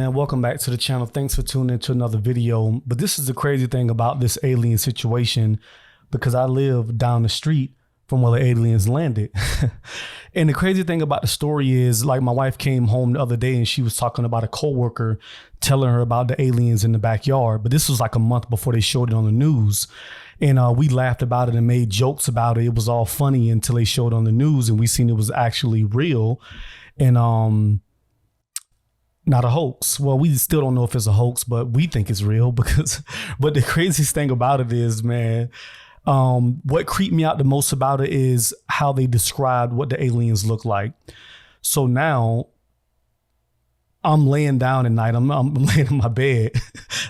man? Welcome back to the channel. Thanks for tuning into another video. But this is the crazy thing about this alien situation, because I live down the street from where the aliens landed. And the crazy thing about the story is, like, my wife came home the other day and she was talking about a coworker telling her about the aliens in the backyard. But this was like a month before they showed it on the news. And we laughed about it and made jokes about it. It was all funny until they showed it on the news and we seen it was actually real. And not a hoax. Well, we still don't know if it's a hoax, but we think it's real because, but the craziest thing about it is, man, what creeped me out the most about it is how they described what the aliens look like. So now I'm laying down at night. I'm laying in my bed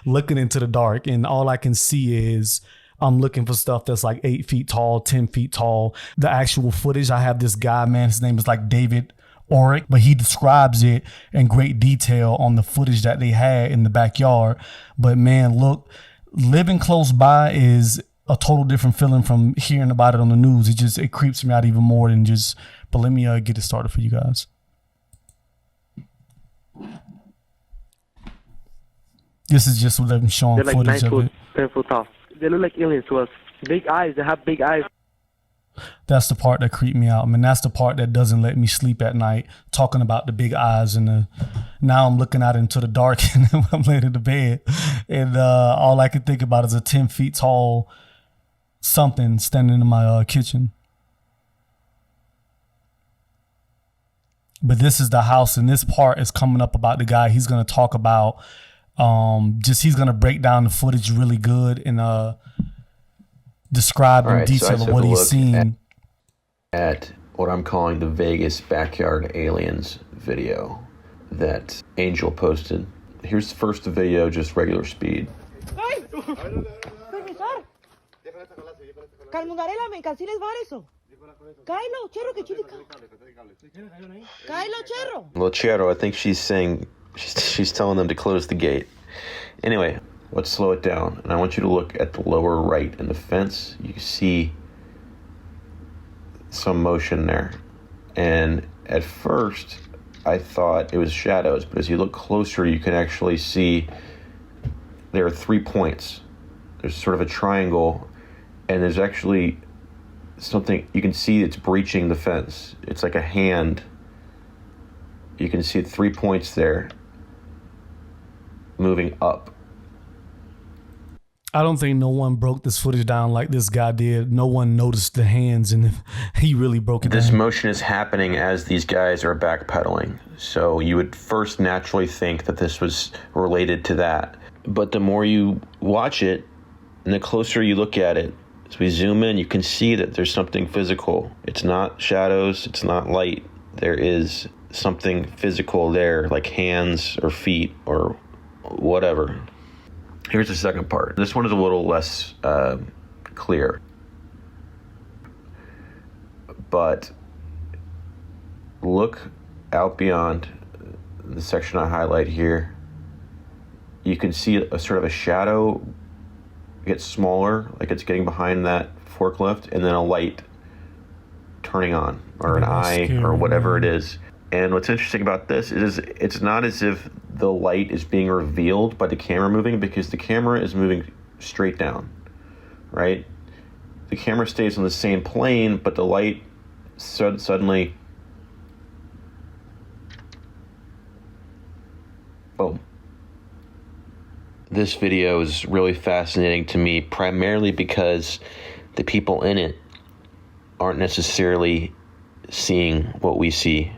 looking into the dark, and all I can see is I'm looking for stuff that's like 8 feet tall, 10 feet tall. The actual footage, I have this guy, man, his name is like David Oric, but he describes it in great detail on the footage that they had in the backyard. But man, look, living close by is a total different feeling from hearing about it on the news. It creeps me out even more than just, but let me get it started for you guys. This is just what I'm showing. They're like footage 9 of it. 10 foot tall. They look like aliens to us. Big eyes. They have big eyes. That's the part that creeped me out. I mean, that's the part that doesn't let me sleep at night, talking about the big eyes. And now I'm looking out into the dark and I'm laying in the bed. And all I can think about is a 10 feet tall something standing in my kitchen. But this is the house, and this part is coming up about the guy. He's going to talk about, he's going to break down the footage really good and describe in detail of what he's seen. At what I'm calling the Vegas Backyard Aliens video that Angel posted. Here's the first video, just regular speed. Chero, I think she's saying, she's telling them to close the gate. Anyway, let's slow it down. And I want you to look at the lower right in the fence. You see some motion there. And at first, I thought it was shadows. But as you look closer, you can actually see there are 3 points. There's sort of a triangle. And there's actually something, you can see it's breaching the fence. It's like a hand. You can see 3 points there moving up. I don't think no one broke this footage down like this guy did. No one noticed the hands, and he really broke it down. This motion is happening as these guys are backpedaling. So you would first naturally think that this was related to that. But the more you watch it, and the closer you look at it, as we zoom in, you can see that there's something physical. It's not shadows, it's not light. There is something physical there, like hands or feet or whatever. Here's the second part. This one is a little less clear. But look out beyond the section I highlight here. You can see a sort of a shadow get smaller, like it's getting behind that forklift, and then a light turning on, or an eye, or whatever it is. And what's interesting about this is it's not as if the light is being revealed by the camera moving, because the camera is moving straight down, right? The camera stays on the same plane, but the light suddenly, boom. This video is really fascinating to me, primarily because the people in it aren't necessarily seeing what we see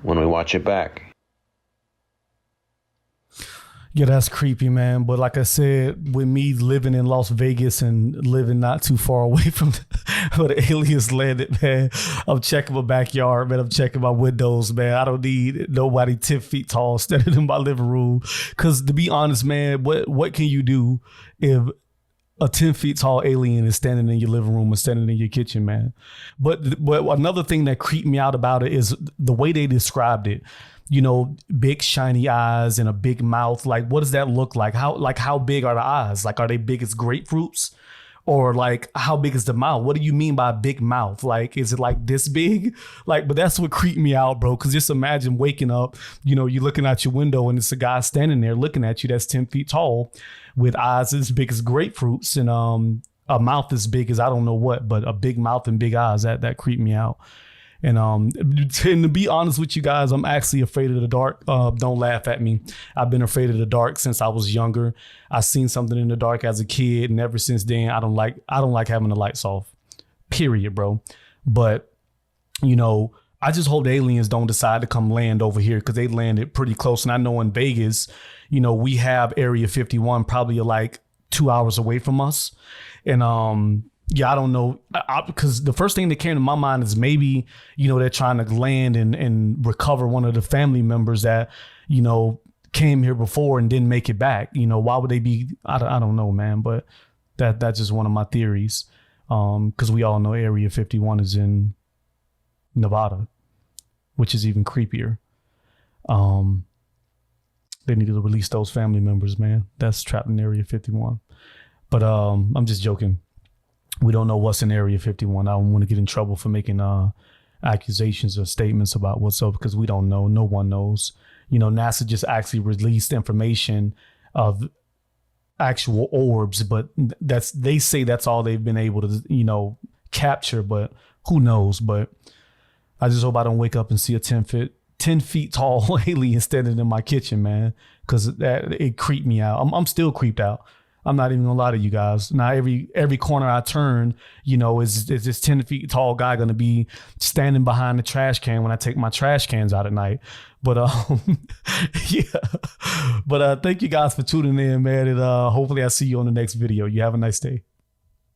when we watch it back. Yeah, that's creepy, man. But like I said, with me living in Las Vegas and living not too far away from where the aliens landed, man, I'm checking my backyard, man. I'm checking my windows, man. I don't need nobody 10 feet tall standing in my living room. Because to be honest, man, what can you do if a 10 feet tall alien is standing in your living room or standing in your kitchen, man? But another thing that creeped me out about it is the way they described it. You know, big shiny eyes and a big mouth. Like, what does that look like? How big are the eyes? Like, are they big as grapefruits? Or like, how big is the mouth? What do you mean by big mouth? Like, is it like this big? Like, but that's what creeped me out, bro. Cause just imagine waking up, you know, you're looking out your window and it's a guy standing there looking at you that's 10 feet tall with eyes as big as grapefruits and a mouth as big as I don't know what, but a big mouth and big eyes. That creeped me out. And to be honest with you guys, I'm actually afraid of the dark. Don't laugh at me. I've been afraid of the dark since I was younger. I seen something in the dark as a kid, and ever since then, I don't like having the lights off. Period, bro. But you know, I just hope the aliens don't decide to come land over here, because they landed pretty close. And I know in Vegas, you know, we have Area 51 probably like 2 hours away from us, and yeah, I don't know, because the first thing that came to my mind is maybe, you know, they're trying to land and recover one of the family members that, you know, came here before and didn't make it back. You know, why would they be? I don't know, man. But that's just one of my theories, because we all know Area 51 is in Nevada, which is even creepier. They need to release those family members, man. That's trapped in Area 51. But I'm just joking. We don't know what's in Area 51. I don't want to get in trouble for making accusations or statements about what's up, because we don't know. No one knows. You know, NASA just actually released information of actual orbs, but they say that's all they've been able to, you know, capture, but who knows? But I just hope I don't wake up and see a 10 feet tall alien standing in my kitchen, man, because it creeped me out. I'm still creeped out. I'm not even gonna lie to you guys. Now every corner I turn, you know, is this 10 feet tall guy gonna be standing behind the trash can when I take my trash cans out at night. But yeah. But thank you guys for tuning in, man. And hopefully I see you on the next video. You have a nice day.